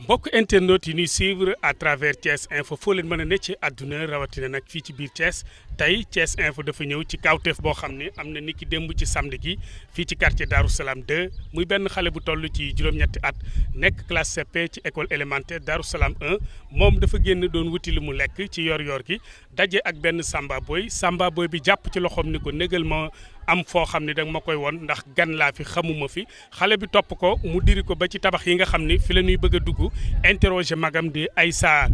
mbokk internautes yi ñuy suivre à travers Thiès Info foo leen mën a ne ci àdduna rawatina nag fii ci biir Thiès tey Thiès Info dafa ñëw ci kawteef boo xam ne am na ni ki démb ci samedi gi fii ci quartier Darou Salam 2 muy benn xale bu toll ci juróom-ñetti at nekk classe CP ci école élémentaire Darou Salam 1 moom dafa génn doon wuti lu mu lekk ci yor-yor gi daje ak benn Samba Boy bi jàpp ci loxoom ni ko négal ma am foo xam ne danga ma koy won ndax gan laa fi xamuma fi xale bi topp ko mu diri ko ba ci tabax yi nga xam ni fi la ñuy bëgg a dugg interroger magam di Aïssa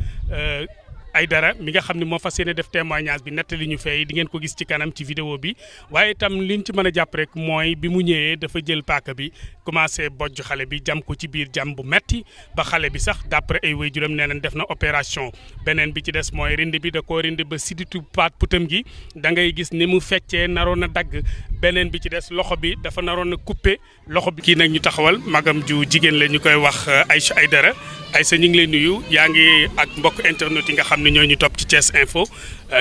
Aïdara mi nga xam ne moo fas yéene def témoignage bi nettali ñu fay di ngeen ko gis ci kanam ci vidéo bi waaye itam liñ ci mën a jàpp rek mooy bi mu ñëwee dafa jël paaka bi commencé bojj xale bi jam ko ci biir jam bu metti ba xale bi sax d'après ay waajuram nee nañ def na opération beneen bi ci des mooy rind bi da koo rind ba siditu paat putam gi da ngay gis ni mu feccee naroon a dagg beneen bi ci des loxo bi dafa naroon a coupé loxo bi. kii nag ñu taxawal magam ju jigéen la ñu koy wax Aïcha Aïdara Aïssa ñu ngi lay nuyu yaa ngi ak mbokk internet yi nga xam ne ñoo ñu topp ci Thiès Info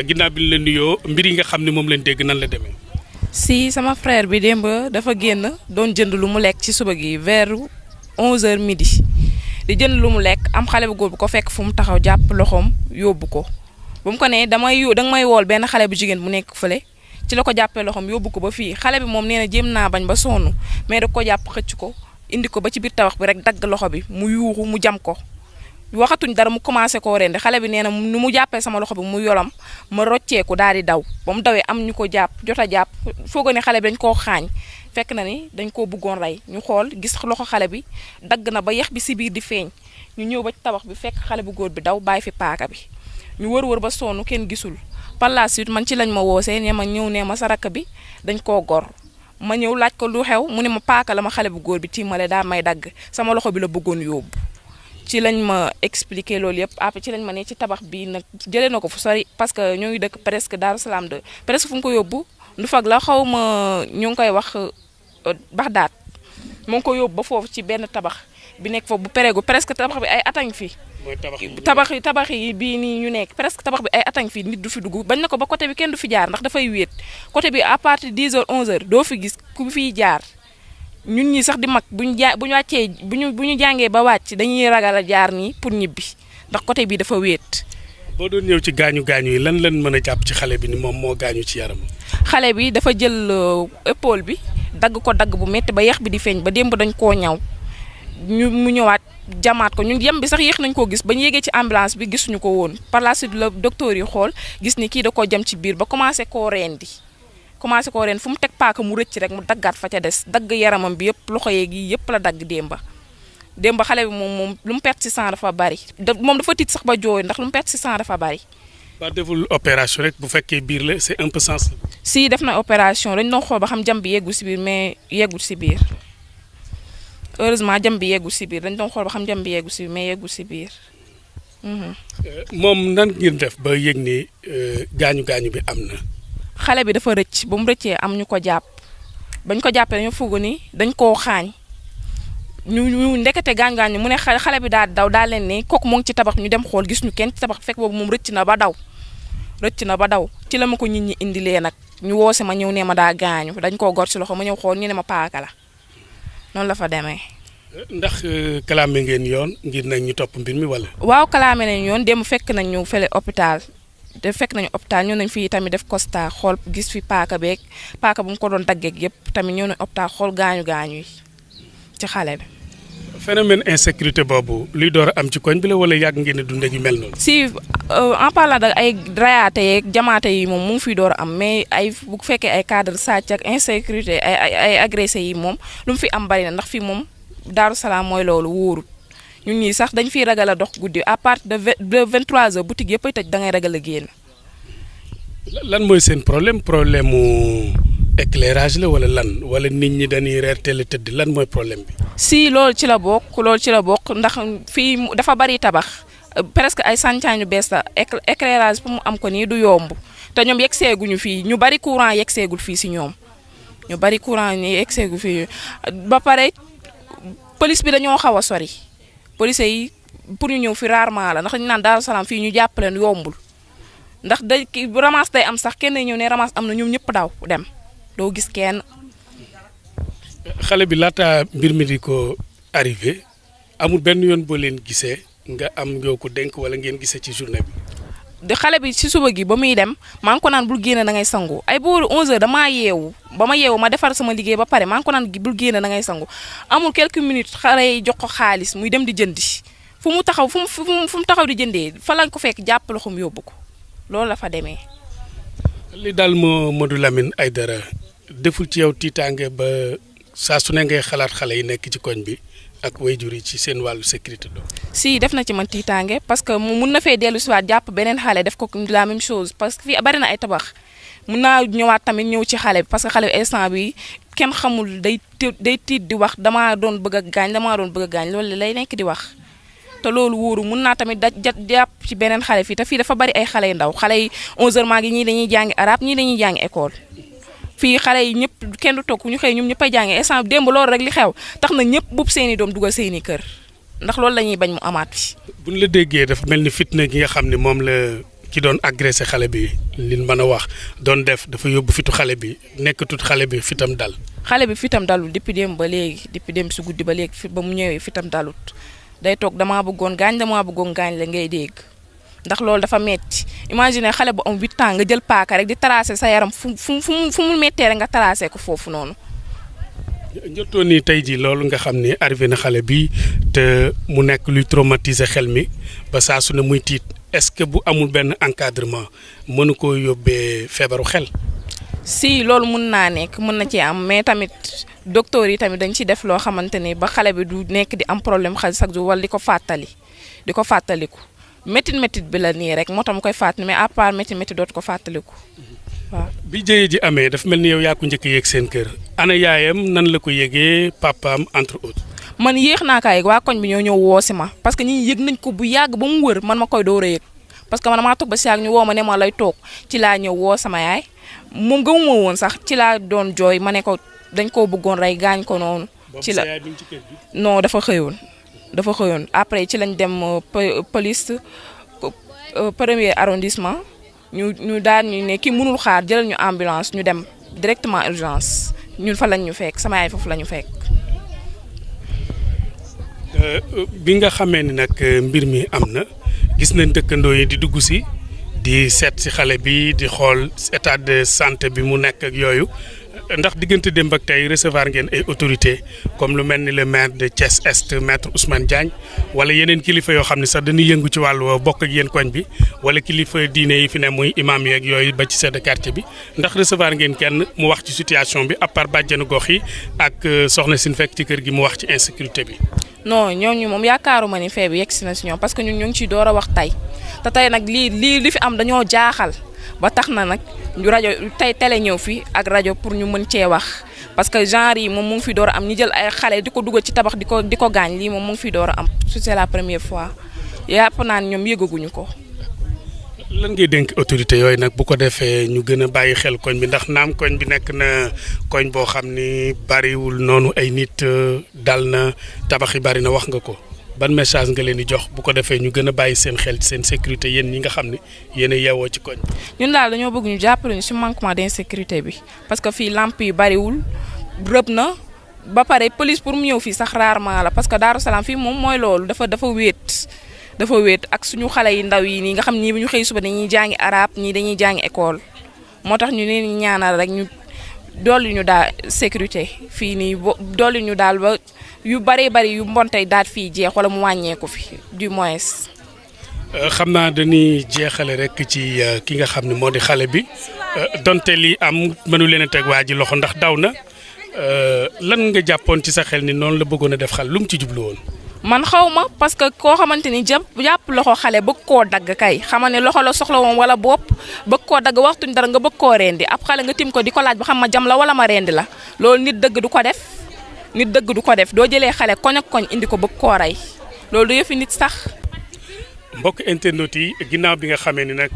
ginnaaw bi ñu la nuyoo mbir yi nga xam ne moom leen dégg nan la demee. si sama frère bi démb dafa génn doon jënd lu mu lekk ci suba gi vers 11h midi di jënd lu mu lekk am xale bu góor bu ko fekk fu mu taxaw jàpp loxoom yóbbu ko ba mu ko nee danga may wool benn xale bu jigéen bu nekk fële ci la ko jàppee loxoom yóbbu ko ba fii xale bi moom nee na jéem naa bañ ba sonn mais da ko jàpp xëcc ko indi ko ba ci biir tabax bi rek dagg loxo bi mu yuuxu mu jam ko waxatuñ dara mu commencé koo rendi xale bi nee na nu mu jàppee sama loxo bi mu yolam ma rocceeku daal di daw ba mu dawee am ñu ko jàpp jot a jàpp foog ne xale bi dañ koo xaañ fekk na ni dañ koo bëggoon rey ñu xool gis loxo xale bi dagg na ba yax bi si biir di feeñ ñu ñëw ba ci tabax bi fekk xale bu góor bi daw bàyyi fi paaka bi ñu wër ba sonn kenn gisul par la suite man ci lañ ma woosee ne ma ñëw ne ma sa rakk bi dañ koo gor ma ñëw laaj ko lu xew mu ne ma paaka la ma xale bu góor bi tiimale daa may dagg sama loxo bi la bëggoon yóbbu ci lañ ma expliqué loolu yëpp après ci lañ ma ne ci tabax bi nag jëlee na ko fu sori parce que ñoo ngi dëkk presque Darou Salam 2 presque fu mu ko yóbbu du fag la xaw ma ñu ngi koy wax Baxdaat mu ngi ko yóbbu ba foofu ci benn tabax bi nekk foofu bu pereegu presque tabax bi ay atañ fi tabax yi bii nii ñu nekk presque tabax bi ay atañ fi nit du fi dugg bañ na ko ba côté bi kenn du fi jaar ndax dafay wéet côté bi à partir de 10h 11h doo fi gis ku fiy jaar ñun ñi sax di mag bu ñu wàccee bu ñu jàngee ba wàcc dañuy ragal a jaar nii pour ñibbi ndax côté bi dafa wéet. boo doon ñëw ci gaañu yi lan mën a jàpp ci xale bi ni moom moo gaañu ci yaram. xale bi dafa jël épaule bi dagg ko dagg bu métti ba yax bi di feeñ ba démb dañ koo ñaw mu ñëwaat jamaat ko ñun yem bi sax yéex nañ koo gis ba ñu yéegee ci ambulance bi gisuñu ko woon par la suite la docteur yi xool gis ni kii da koo jam ci biir ba commencé koo rendi fu mu teg paaka mu rëcc rek mu daggaat fa ca des dagg yaramam bi yëpp loxo yeeg yi yëpp la dagg démba xale bi moom lu mu perte ci sang dafa bari moom dafa tiit sax ba jooy ndax lu mu perte ci sang dafa bari. ba deful opération rek bu fekkee biir la c'est un peu sensible. si def na opération dañ doon xool ba xam jam bi yeggul si biir mais yeggul si biir heureusement jam bi yeggul si biir dañ doon xool ba xam jam bi yeggul si biir mais yeggul si biir. moom nan ngeen def ba yëg ni gaañu bi am na. xale bi dafa rëcc ba mu rëccee am ñu ko jàpp bañ ko jàppee dañoo foog ni dañ koo xaañ ñu ndekete gaañ mu ne xale bi daal daw daal leen ne kooku mu ngi ci tabax ñu dem xool gis ñu kenn ci tabax fekk boobu moom rëcc na ba daw ci la ma ko nit ñi indilee nag ñu woose ma ñëw ne ma daa gaañu dañ koo gor ci loxo ma ñëw xool ñu ne ma paaka la noonu la fa demee. ndax kalaame ngeen yoon ngir nag ñu topp mbir mi wala. waaw kalaame nañ yoon dem fekk nañ ñu fële hôpital. ñëw nañ fii tamit def constat xool gis fi paaka bu mu ko doon daggeeg yëpp tamit ñëw nañ hôpital xool gaañu yi ci xale bi. phénomène insécurité boobu luy door a am ci koñ bi la wala yàgg ngeen a dund ak yu mel noonu. si en parlant de ay rayaate yeeg jamaate yi moom mu ngi fiy door a am mais bu fekkee ay cadre sàcc ak insécurité ay agressé yi moom lu mu fi am bari na ndax fii moom Darou Salam mooy loolu wóorut. ñun ñii sax dañ fiy ragal a dox guddi à partir de 23h boutique yëpp ay tëj da ngay ragal a génn. lan mooy seen problème mu éclairage la wala nit ñi dañuy reer teel a tëdd lan mooy problème bi. si loolu ci la bokk ndax fii dafa bari tabax presque ay sàncaañu bees la éclairage pour mu am ko nii du yomb te ñoom yegg seeguñu fii ñu bari courant yegg seegul fii si ñoom fii ba pare police bi dañoo xaw a sori. police yi pour ñu ñëw fi rarement la ndax dañu naan Darou Salam fii ñu jàppaleen yombul ndax ramas day am sax kenn ñëw ne ramas am na ñoom ñëpp daw dem doo gis kenn. xale bi laata mbir mi di ko arrivé amul benn yoon boo leen gisee nga am yoo ko dénk wala ngeen gisee ci journée bi. di xale bi ci suba gi ba muy dem maa ngi ko naan bul génne da ngay sangu ay booru 11h damaa yeewu ba ma yeewu ma defar sama liggéey ba pare maa ngi ko naan bul génne da ngay sangu amul quelques minutes xale yi jox ko xaalis muy dem di jëndi fu mu taxaw fu mu taxaw di jëndee fa lañ ko fekk jàpp loxoom yóbbu ko loolu la fa demee. li daal Modou Lamine Aidara deful ci yow tiitaange ba saa su ne ngay xalaat xale yi nekk ci koñ bi ak waajur yi ci seen wàllu sécurité doom. si def na ci man tiitaange parce que mu mun na fee dellu si waat jàpp beneen xale def ko la même chose parce que fii bari na ay tabax mun naa ñëwaat tamit ñëw ci xale bi parce que xale bi instant bi kenn xamul day tiit di wax damaa doon bëgg a gaañ loolu lay nekk di wax. te loolu wóoru mun naa tamit jàpp ci beneen xale fii te fii dafa bari ay xale yu ndaw xale yi 11h maa ngi ñii dañuy jàngi arabe ñii dañuy jàngi école. fii xale yi ñëpp kenn du toog ñu xëy ñoom ñëppay jàngi instant démb loolu rek li xew tax na ñëpp buub seeni doom dugal seeni kër ndax loolu la ñuy bañ mu amaat fi. buñ la déggee dafa mel ni fitna gi nga xam ne moom la ki doon agressé xale bi li mën a wax doon def dafa yóbbu fitu xale bi nekkatut xale bi fitam dal. xale bi fitam dalul depuis démb ba léegi depuis démb si guddi ba léegi ba mu ñëwee fitam dalut day toog damaa bëggoon gaañ la ngay dégg ndax loolu dafa metti imagine xale bu am 8 ans nga jël paaka rek di tracé sa yaram fu mu mettee rek nga tracé ko foofu noonu. njortoon ni tey jii loolu nga xam ne arrivé na xale bi te mu nekk luy traumatiser xel mi ba saa su ne muy tiit est-ce que bu amul benn encadrement mënu koo yóbbee feebaru xel. si loolu mun naa nekk mën na ci am mais tamit docteur yi tamit dañ ci def loo xamante ni ba xale bi du nekk di am problème xel chaque jour wala di ko fàttaliku métit bi la nii rek moo tax mu koy fàttali mais à part métit dootu ko fàttaliku waaw. bi jëye ji amee dafa mel ni yow yaa ko njëkk a yëg seen kër ana yaayam nan la ko yëgee papaam entre autres. man yéex naa kaa yëg waa koñ bi ñoo ñëw woo si ma parce que ñi yëg nañ ko bu yàgg ba mu wër man ma koy door a yëg parce que man maa toog ba si yàgg ñu woo ma ne ma lay toog ci laa ñëw woo sama yaay moom gëmuma woon sax ci laa doon jooy ma ne ko dañ koo bëggoon rey gaañ ko noonu. ci la non dafa xëyoon après ci lañ dem police premier arrondissement ñu daal ñu ne kii mënul xaar jëlal ñu ambulance ñu dem directement urgence ñun fa lañ ñu fekk sama yaay foofu la ñu fekk. bi nga xamee ni nag mbir mi am na gis nañ dëkkandoo yi di dugg si di seet si xale bi di xool état de santé bi mu nekk ak yooyu ndax diggante démb ak tey recevoir ngeen ay autorités comme lu mel ni le maire de Thiès Est maître Ousmane Diagne wala yeneen kilifa yoo xam ne sax dañuy yëngu ci wàllu bokk ak yéen koñ bi wala kilifa diine yi fi ne muy imam yeeg yooyu ba ci chef de quartier bi ndax recevoir ngeen kenn mu wax ci situation bi à part bàjjenu gox yi ak soxna si fekk ci kër gi mu wax ci insécurité bi. non ñooñu moom yaakaaruma ni fee bi yegg si na si ñoom parce que ñun ñu ngi ciy door a wax tey te tey nag li fi am dañoo jaaxal ba tax na nag rajo tey télé ñëw fi ak rajo pour ñu mën cee wax parce que genre yi moom mu ngi fi door a am ñu jël ay xale di ko dugal ci tabax di ko gaañ lii moom mu ngi fi door a am c'est la première fois yàpp naan ñoom yëgaguñu ko. lan ngay dénk autorité yooyu nag bu ko defee ñu gën a bàyyi xel koñ bi ndax naam koñ bi nekk na koñ boo xam ni bariwul noonu ay nit dal na tabax yi bari na wax nga ko ban message nga leen di jox bu ko defee ñu gën a bàyyi seen xel seen sécurité yéen ñi nga xam ne yéen a yeewoo ci koñ. ñun daal dañoo bëgg ñu jàppale ñu ci manquement d'insécurité bi parce que fii lamp yi bariwul rëb na ba pare police pour mu ñëw fii sax rarement la parce que Darou Salam fii moom mooy loolu dafa wéet. dafa wéet ak suñu xale yi ndaw yi nii nga xam ñii bu ñu xëy suba dañuy jàngi arabe ñii dañuy jàngi école moo tax ñu leen ñaanal rek ñu dolli ñu daal sécurité fii nii dolli ñu daal ba yu bari yu mbontey daal fii jeex wala mu wàññeeku fi du moins. xam naa dañuy jeexale rek ci ki nga xam ne moo di xale bi donte lii am mënu leen a teg waa ji loxo ndax daw na lan nga jàppoon ci sa xel ni noonu la bëggoon a def xal lu mu ci jublu woon. man xaw ma parce que koo xamante ni jàpp loxo xale bëgg koo dagg kay xama ne loxo la soxla woon wala bopp bëgg koo dagg waxtuñ dara nga bëgg koo rendi ab xale nga tim ko di ko laaj ba xam ma jam la wala ma rendi la loolu nit dëgg du ko def doo jëlee xale koñ ak koñ indi ko bëgg koo rey loolu du yëfi nit sax. mbokk internautes yi ginnaaw bi nga xamee ni nag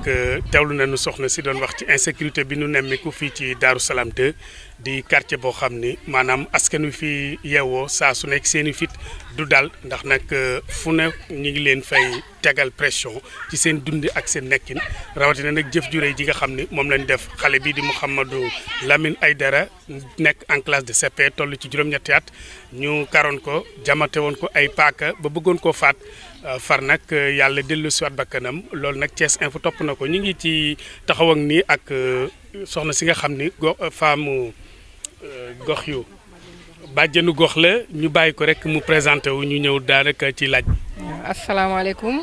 teewlu nañu soxna si doon wax ci insécurité bi nu nemmiku fii ci Darou Salam 2 di quartier boo xam ni maanaam askan wi fi yeewoo saa su nekk seen i fit du dal ndax nag fu ne ñu ngi leen fay tegal pression ci seen dundi ak seen nekkin rawatina nag jëf ju rëy ji nga xam ni moom lañ def xale bi di Mouhamadou Lamine Aidara nekk en classe de CP toll ci juróom-ñetti at ñu karoon ko jamate woon ko ay paaka ba bëggoon koo faat far nag yàlla dellu si waat bakkanam loolu nag Thiès Info topp na ko ñu ngi ci taxaw ak nii ak soxna si nga xam ni femme gox yu bàjjenu gox la ñu bàyyi ko rek mu présenté wu ñu ñëw daanaka ci laaj bi. asalaamaaleykum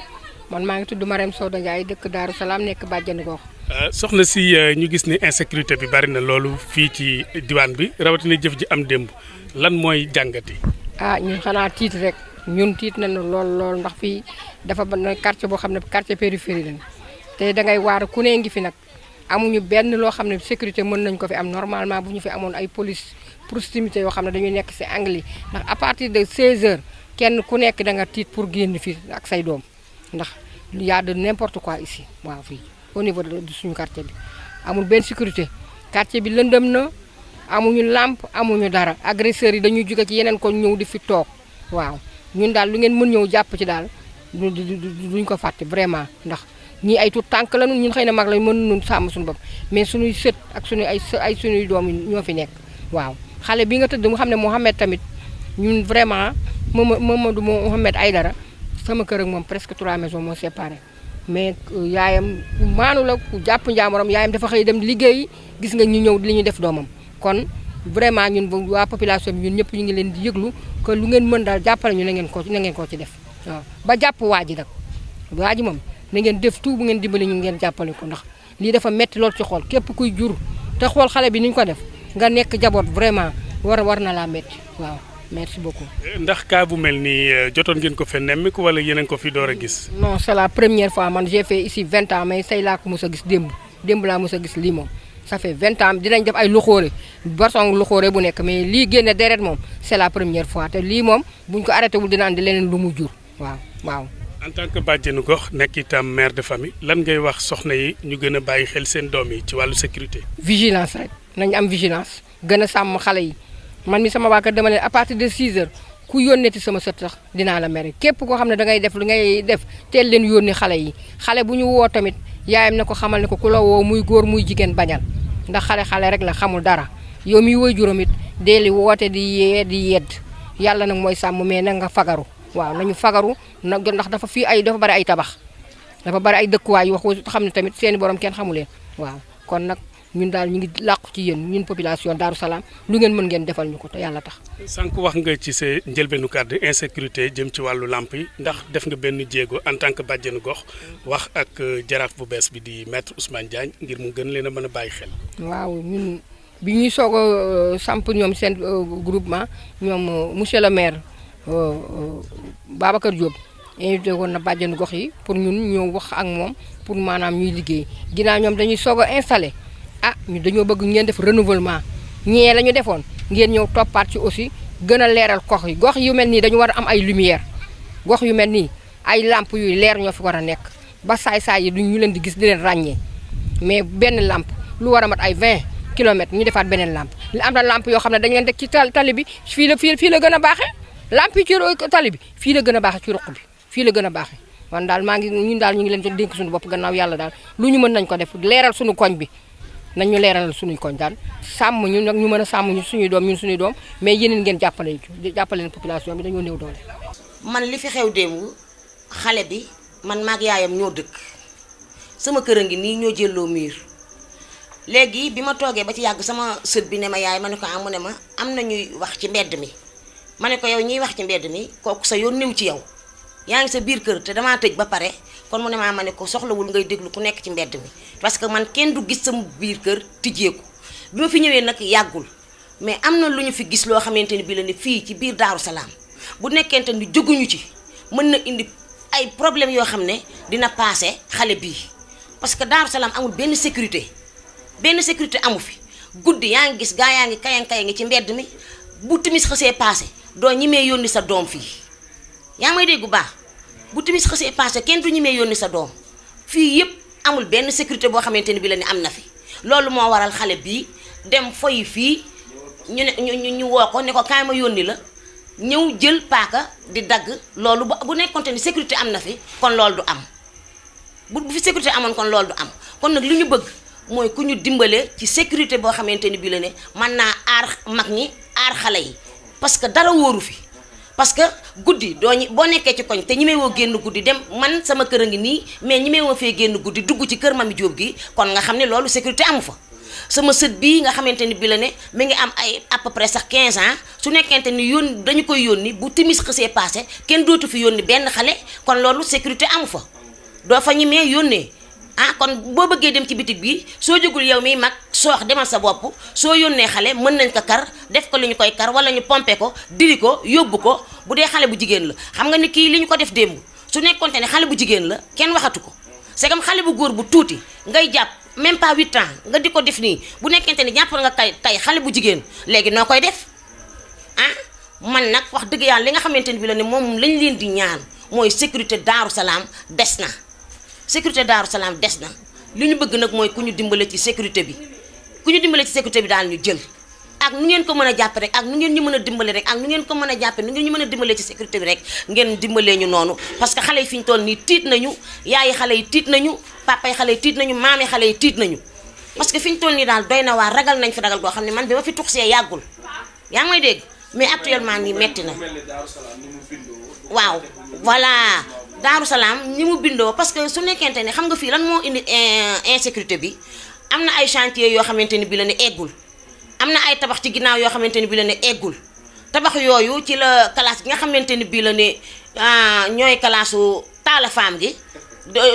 man maa ngi tudd Marème Soda Ndiaye dëkk Darou Salam nekk bàjjenu gox. soxna si ñu gis ni insécurité bi bari na loolu fii ci diwaan bi rawatina jëf ji am démb lan mooy jàngat yi. ñun xanaa tiit rek. ñun tiit nañu lool ndax fii dafa ba quartier boo xam ne quartier périphérie lañ te dangay waar ku ne ngi fi nag amuñu benn loo xam ne sécurité mën nañ ko fi am normalement bu ñu fi amoon ay police proximité yoo xam ne dañuy nekk si angle yi ndax à partir de 16h kenn ku nekk da nga tiit pour génn fii ak say doom ndax y a de n'importe quoi ici waaw fii au niveau de suñu quartier bi amul benn sécurité quartier bi lëndëm na amuñu lampe amuñu dara agresseurs yi dañuy jóge ci yeneen ko ñëw di fi toog waaw ñun daal lu ngeen mën ñëw jàpp ci daal duñ ko fàtte vraiment ndax ñii ay tuut tànk la ñun xëy na mag lañ mën nun sàmm suñu bopp mais suñuy sët ak suñuy ay suñuy doom ñoo fi nekk waaw xale bi nga tëdd mu xam ne Mohamed tamit ñun vraiment Mamadou Mohamed Aidara sama kër ak moom presque 3 maisons moo séparé mais yaayam ku maanu la ku jàpp njaamoram yaayam dafa xëy dem liggéey gis nga ñu ñëw li ñuy def doomam kon vraiment ñun waa population bi ñun ñëpp ñu ngi leen di yëglu que lu ngeen mën daal jàppale ñu na ngeen ko ci def waaw ba jàpp waa ji nag waa ji moom na ngeen def tout bu ngeen dimbali ñu ngeen jàppale ko ndax lii dafa metti lool ci xool képp kuy jur te xool xale bi ni ñu ko def nga nekk jaboot vraiment war na laa metti waaw merci beaucoup. ndax cas bu mel nii jotoon ngeen ko fe nemmiku wala yeneen ko fi door a gis. non c'est la première fois man j'ai fait ici 20 ans mais say laa ko mos a gis démb laa mos a gis lii moom. ça fait 20 ans dinañ def ay loxoore barson loxoore bu nekk mais lii génne deret moom c'est la première fois te lii moom buñ ko arrêté wul dina andi leneen lu mu jur waaw. en tant que bàjjenu gox nekk itam mère de famille lan ngay wax soxna yi ñu gën a bàyyi xel seen doom yi ci wàllu sécurité. vigilance rek nañ am vigilance gën a sàmm xale yi man mi sama waa kër dama ne à partir de 6h ku yónneeti sama sët sax dinaa la mere képp koo xam ne dangay def lu ngay def teel leen yónni xale yi xale bu ñu woo tamit. yaayam na ko xamal ne ko ku la woo muy góor muy jigéen bañal ndax xale rek la xamul dara yow mi woy juróom it dee li woote di yedd yàlla nag mooy sàmm mais na nga fagaru waaw nañu fagaru nag ndax dafa bari ay tabax dafa bari ay dëkkuwaay yu wax xam ne tamit seeni borom kenn xamu leen waaw kon nag ñun daal ñu ngi làqu ci yéen ñun population Darou Salam lu ngeen mën ngeen defal ñu ko te yàlla tax. sànq wax nga ci sa njëlbeenu kàddu insécurité jëm ci wàllu lamp yi ndax def nga benn jéego en tant que bàjjenu gox wax ak jaraaf bu bees bi di maître Ousmane Diagne ngir mu gën leen a mën a bàyyi xel. waaw ñun bi ñuy soog a samp ñoom seen groupement ñoom monsieur le maire Babacar Diop invité woon na bàjjenu gox yi pour ñun ñëw wax ak moom pour maanaam ñuy liggéey ginnaaw ñoom dañuy soog a installé. ñu dañoo bëgg ngeen def renouvellement ñee la ñu defoon ngeen ñëw toppaat ci aussi gën a leeral gox yu mel nii dañu war a am ay lumière gox yu mel nii ay lampe yuy leer ñoo fi war a nekk ba saay-saay yi duñ ñu leen di gis di leen ràññee mais benn lampe lu war a mat ay 20 kilomètres ñu defaat beneen lampe li am na lampe yoo xam ne dañ leen teg ci tali bi fii la gën a baaxee lampe yi ci tali bi fii la gën a baaxee ci ruq bi fii la gën a baaxee man daal ñun daal ñu ngi leen di dénk suñu bopp gannaaw yàlla daal lu ñu mën nañ ko def leeral suñu koñ bi nañu leeralal suñuy koñ daal sàmm ñu nag ñu mën a sàmm ñu suñuy doom ñun suñuy doom mais yeneen ngeen jàppale population bi dañoo néew doole. man li fi xew démb xale bi man maag yaayam ñoo dëkk sama kër a ngi nii ñoo jëlloo miir léegi bi ma toogee ba ci yàgg sama sët bi ne ma yaay ma ne ko mu ne ma am na ñuy wax ci mbedd mi ma ne ko yow ñuy wax ci mbedd mi kooku sa yoon néew ci yow yaa ngi sa biir kër te damaa tëj ba pare kon mu ne ma ne ko soxlawul ngay déglu ku nekk ci mbedd mi parce que man kenn du gis sama biir kër tijjeeku bi ma fi ñëwee nag yàggul mais am na lu ñu fi gis loo xamante ni bii la ne fii ci biir Darou Salam bu nekkente ni jóguñu ci mën na indi ay problème yoo xam ne dina passé xale bii parce que Darou Salam amul benn sécurité amu fi guddi yaa ngi gis gaa yaa ngi kayang ngi ci mbedd mi bu timis xasee passé doo ñimee yónni sa doom fii yaa may dégg bu baax bu timis xësee passé kenn du ñemee yónni sa doom fii yëpp amul benn sécurité boo xamante ni bi la ne am na fi loolu moo waral xale bii dem foyi fii ñu woo ko ne ko kaay ma yónni la ñëw jël paaka di dagg loolu bu nekkonte ni sécurité am na fi kon loolu du am bu fi sécurité amoon kon loolu du am kon nag li ñu bëgg mooy ku ñu dimbale ci sécurité boo xamante ni bi la ne mën naa aar mag ñi aar xale yi parce que dara wóoru fi parce que guddi boo nekkee ci koñ te ñi may woo génn guddi dem man sama kër a ngi nii mais ñi may woo fee génn guddi dugg ci kër Mami Diop gi kon nga xam ne loolu sécurité amu fa sama sët bii nga xamante ni bi la ne mi ngi am ay à peu près sax 15 ans su nekkente ni dañu koy yónni bu timis xësee passé kenn dootu fi yónni benn xale kon loolu sécurité amu fa doo fa ñemee yónnee kon boo bëggee dem ci bitig bi soo jógul yow miy mag soox demal sa bopp soo yónnee xale mën nañ ko kar def ko li ñu koy kar wala ñu pompe ko diri ko yóbbu ko bu dee xale bu jigéen la xam nga ni kii li ñu ko def démb su nekkonte ne xale bu jigéen la kenn waxatu ko c'est comme xale bu góor bu tuuti ngay jàpp même pas 8 ans nga di ko def nii bu nekkente ni jàppal nga tey xale bu jigéen léegi noo koy def man nag wax dëgg yàlla li nga xamante ni bi la ne moom lañ leen di ñaan mooy sécurité Daaru Salaam des na sécurité Daaru Salaam des na li ñu bëgg nag mooy ku ñu dimbale ci sécurité bi daal ñu jël ak nu ngeen ko mën a jàppe rek ak nu ngeen ñu mën a dimbale rek ak nu ngeen ko mën a jàppe nu ngeen ñu mën a dimbale ci sécurité bi rek ngeen dimbalee ñu noonu parce que xale yi fi ñu toll nii tiit nañu yaayi xale yi tiit nañu papa yi xale yi tiit nañu maami xale yi tiit nañu parce que fi ñu toll nii daal doy na waa ragal nañ fi ragal goo xam ne man bi ma fi tuxsee yàggul yaa ngi may dégg mais actuellement nii metti na waaw voilà Daaru Salaam ni mu bindoo parce que su nekkente ne xam nga fii lan moo indi insécurité bi am na ay chantier yoo xamante ni bi la ne eggul am na ay tabax ci ginnaaw yoo xamante ni bi la ne eggul tabax yooyu ci la classe gi nga xamante ni bi la ne ñooy classe taala femme gi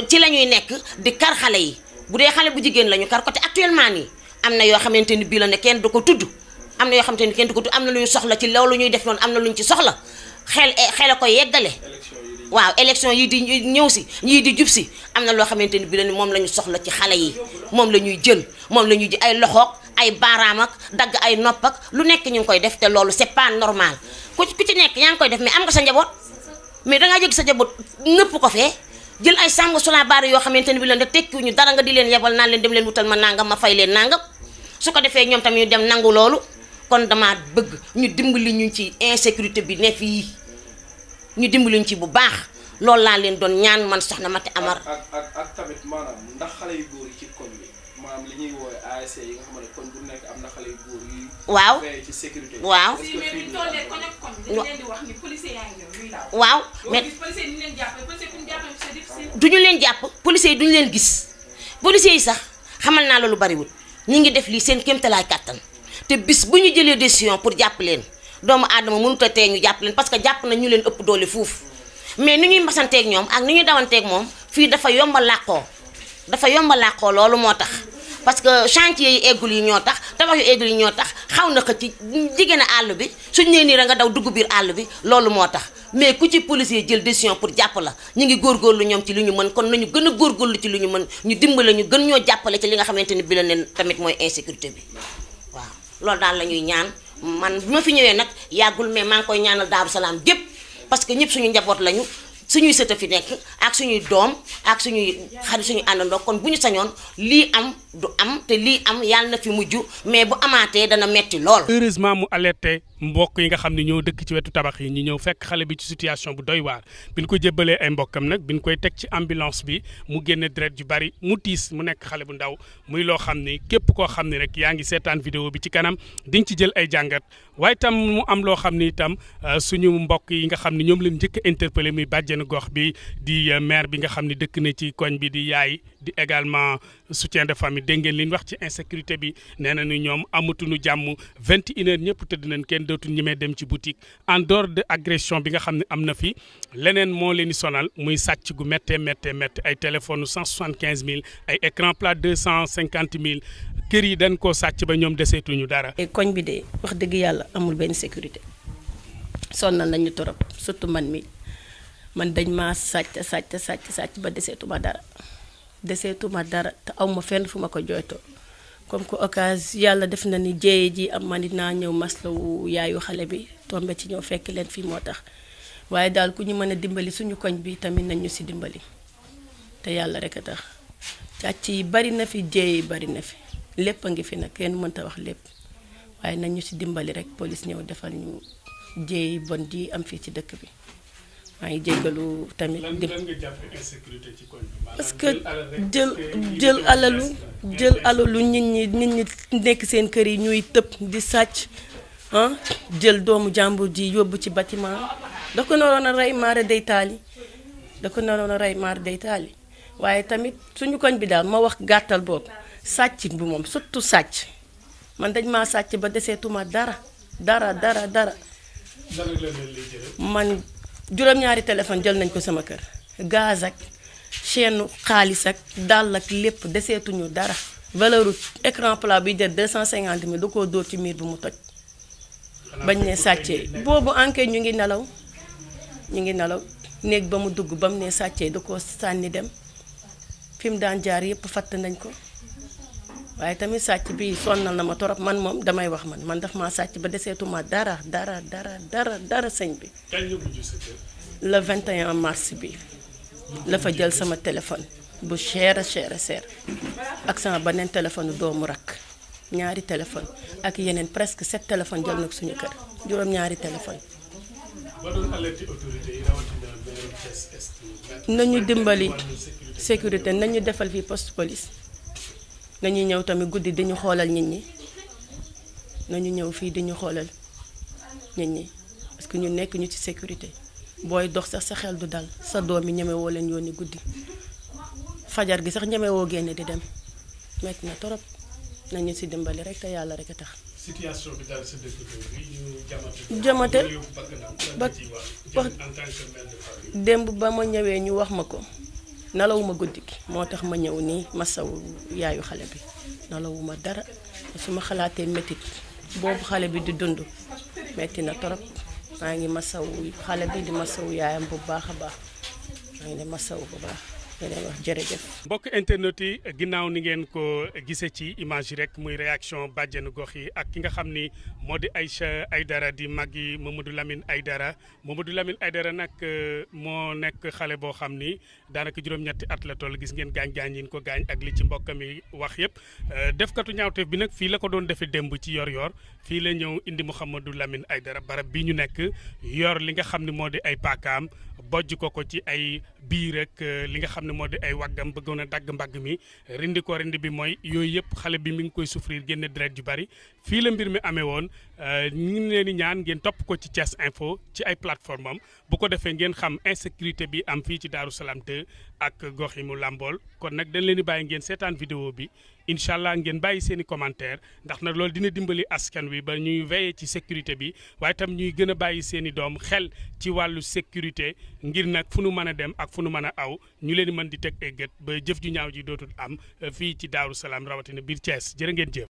ci la ñuy nekk di kar xale yi bu dee xale bu jigéen la ñu kar ko te actuellement nii am na yoo xamante ni bi la ne kenn du ko tudd am na yoo xamante ni kenn du ko tudd am na lu ñu soxla ci loolu ñuy def noonu am na lu ñu ci soxla xel a koy yeggale waaw élection yi di ñëw si yii di jub si am na loo xamante ni bi la ni moom la ñu soxla ci xale yi moom la ñuy jël ay loxoog ay baaraam ak dagg ay nopp ak lu nekk ñu ngi koy def te loolu c'est pas normal ku ci nekk yaa ngi koy def mais am nga sa njaboot mais dangaa jëg sa njaboot nëpp ko fee jël ay sàmm sula baari yoo xamante ni bi la ne tekkiwuñu dara nga di leen yebal naan leen dem leen wutal ma nangam ma fay leen nangam su ko defee ñoom tamit ñu dem nangu loolu kon dama bëgg ñu dimbali ñu ci insécurité bi ne fii ñu dimbali ñu ci bu baax loolu laa leen doon ñaan man soxna Mati Amar. ak tamit maanaam ndax xale yu góor yi ci koñ bi maanaam li ñuy woowee ASC yi nga xam ne koñ bu nekk am na xale yu góor yi. waaw ci sécurité bi. waaw waaw mais duñu leen jàpp policiers yi duñu leen gis policiers yi sax xamal naa la lu bariwul ñi ngi def lii seen kéemtalaay kàttan te bis bu ñu jëlee décision pour jàpp leen doomu aadama mënut a tee ñu jàpp leen parce que jàpp na ñu leen ëpp doole fuuf mais ni ñuy mbasanteeg ñoom ak ni ñuy dawanteeg moom fii dafa yomba làqoo loolu moo tax parce que chantier yi eggul yi ñoo tax tabax yu eggul yi ñoo tax xaw na xëcc jigéen a àll bi suñu nee nii rek nga daw dugg biir àll bi loolu moo tax mais ku ci policier jël décision pour jàpp la ñu ngi góorgóorlu ñoom ci li ñu mën kon nañu gën a góorgóorlu ci li ñu mën ñu dimbale ñu gën ñoo jàppale ci li nga xamante ni bi la ne tamit mooy insécurité bi waaw loolu daal la ñuy ñaan man bi ma fi ñëwee nag yàggul mais maa ngi koy ñaanal Daaru Salaam gépp parce que ñëpp suñu njaboot lañu suñuy sët a fi nekk ak suñuy doom ak suñuy xarit suñuy àndandoo kon bu ñu sañoon lii am du am te lii am yàlla na fi mujj mais bu amaatee dana metti lool. heureusement mu alerté mbokk yi nga xam ne ñoo dëkk ci wetu tabax yi ñu ñëw fekk xale bi ci situation bu doy waar bi ñu ko jébbalee ay mbokkam nag bi ñu koy teg ci ambulance bi mu génne deret ju bari mu tiis mu nekk xale bu ndaw muy loo xam ni képp koo xam ne rek yaa ngi seetaan vidéo bi ci kanam di nga ci jël ay jàngat waaye tam mu am loo xam ni itam suñu mbokk yi nga xam ne ñoom leen njëkk a interpellé muy bàjjenu gox bi di maire bi nga xam ne dëkk na ci koñ bi di yaay di également soutien de famille dégg ngeen li ñu wax ci insécurité bi nee na ni ñoom amatuñu jàmm 21h ñëpp tëdd nañ kenn dootul ñemee dem ci boutique en dehors de agression bi nga xam ne am na fi leneen moo leen di sonal muy sàcc gu méttee ay téléphone 175 000 ay écran plat 250 000 kër yi dañ koo sàcc ba ñoom deseetuñu dara. koñ bi de wax dëgg yàlla amul benn sécurité sonnal nañu torop surtout man dañ maa sàcc ba deseetuma dara te aw ma fenn fu ma ko jooytoo comme que occasion yàlla def na ni jéye ji am man dinaa ñëw maslawu yaayu xale bi tombe ci ñëw fekk leen fii moo tax waaye daal ku ñu mën a dimbali suñu koñ bi tamit nañ ñu si dimbali te yàlla rek a tax càcc yi bari na fi jéey yi bari na fi lépp a ngi fi nag kenn mënta wax lépp waaye nañ ñu si dimbali rek police ñëw defal ñu jéey yi bon ji am fii ci dëkk bi maa ngi jéggalu tamit. lan nga jàpp insécurité ci koñ bi. parce que jël alalu nit ñi nekk seen kër yi ñuy tëb di sàcc ah jël doomu jàmbur ji yóbbu ci bâtiment da ko naroon a rey maara day taali waaye tamit suñu koñ bi daal ma wax gàttal boobu sàcc bi moom surtout sàcc man dañ maa sàcc ba deseetuma dara man juróom-ñaari téléphone jël nañ ko sama kër gaz ak chaîne xaalis ak dàll ak lépp deseetuñu dara valeur écran plat bi jël 250 000 da koo dóor ci miir bu mu toj bañ ne sàccee boobu enquête ñu ngi nelaw néeg ba mu dugg ba mu ne sàccee da koo sànni dem fi mu daan jaar yépp fatt nañ ko waaye tamit sàcc bi sonnal na ma torop man moom damay wax man daf maa sàcc ba deseetuma dara sëñ bi. le 21 mars bi la fa jël sama téléphone bu cher ak sama beneen téléphone doomu rakk ñaari téléphone ak yeneen presque 7 téléphone jël na ko suñu kër juróom-ñaari téléphone. nañu dimbali sécurité nañu defal fii poste police. nañu ñëw tamit guddi di ñu xoolal nit ñi nañu ñëw fii di ñu xoolal nit ñi parce que ñu nekk ñu ci sécurité booy dox sax sa xel du dal sa doom yi ñemewoo leen yónni guddi fajar gi sax ñemewoo génne di dem metti na torop nañu ci dimbali rek te yàlla rek a tax. situation bi daal sa dëkk bi ñu jamate ba démb ba ma ñëwee ñu wax ma ko. nalawuma guddi gi moo tax ma ñëw nii masawu yaayu xale bi nalawuma dara su ma xalaatee métit boobu xale bi di dund metti na torop maa ngi masawu xale bi di masawu yaayam bu baax a baax maa ngi masawu bu baax leen wax jërëjëf. mbokk internet yi ginnaaw ni ngeen ko gisee ci image yi rek muy réaction bàjjenu gox yi ak ki nga xam ni moo di Aïcha Aïdara di màggi Mamadou Lamine Aïdara nag moo nekk xale boo xam ni daanaka juróom-ñetti at la toll gis ngeen gaañ-gaañ yi ko gaañ ak li ci mbokkam yi wax yëpp defkatu ñaawteef bi nag fii la ko doon defee démb ci yor-yor fii la ñëw indi Mouhamadou Lamine Aïdara barab bi ñu nekk yor li nga xam ne moo di ay paakaam bojj ko ci ay biir rek li nga xam ne moo di ay waggam bëggoon a dagg mbagg mi rindi bi mooy yooyu yëpp xale bi mi ngi koy souffrir génne deret ju bari fii la mbir mi amee woon ñu ngi leen di ñaan ngeen topp ko ci Thiès Info ci ay plateforme am bu ko defee ngeen xam insécurité bi am fii ci Darou Salam 2 ak gox yi mu làmbool kon nag dañ leen di bàyyi ngeen seetaan vidéo bi incha allah ngeen bàyyi seen i commentaire ndax nag loolu dina dimbali askan wi ba ñuy veiller ci sécurité bi waaye itam ñuy gën a bàyyi seen i doom xel ci wàllu sécurité ngir nag fu nu mën a dem ak fu nu mën a aw ñu leen di mën di teg ay gët ba jëf ju ñaaw ji dootul am fii ci Darou Salam rawatina biir Thiès jërë ngeen jëf.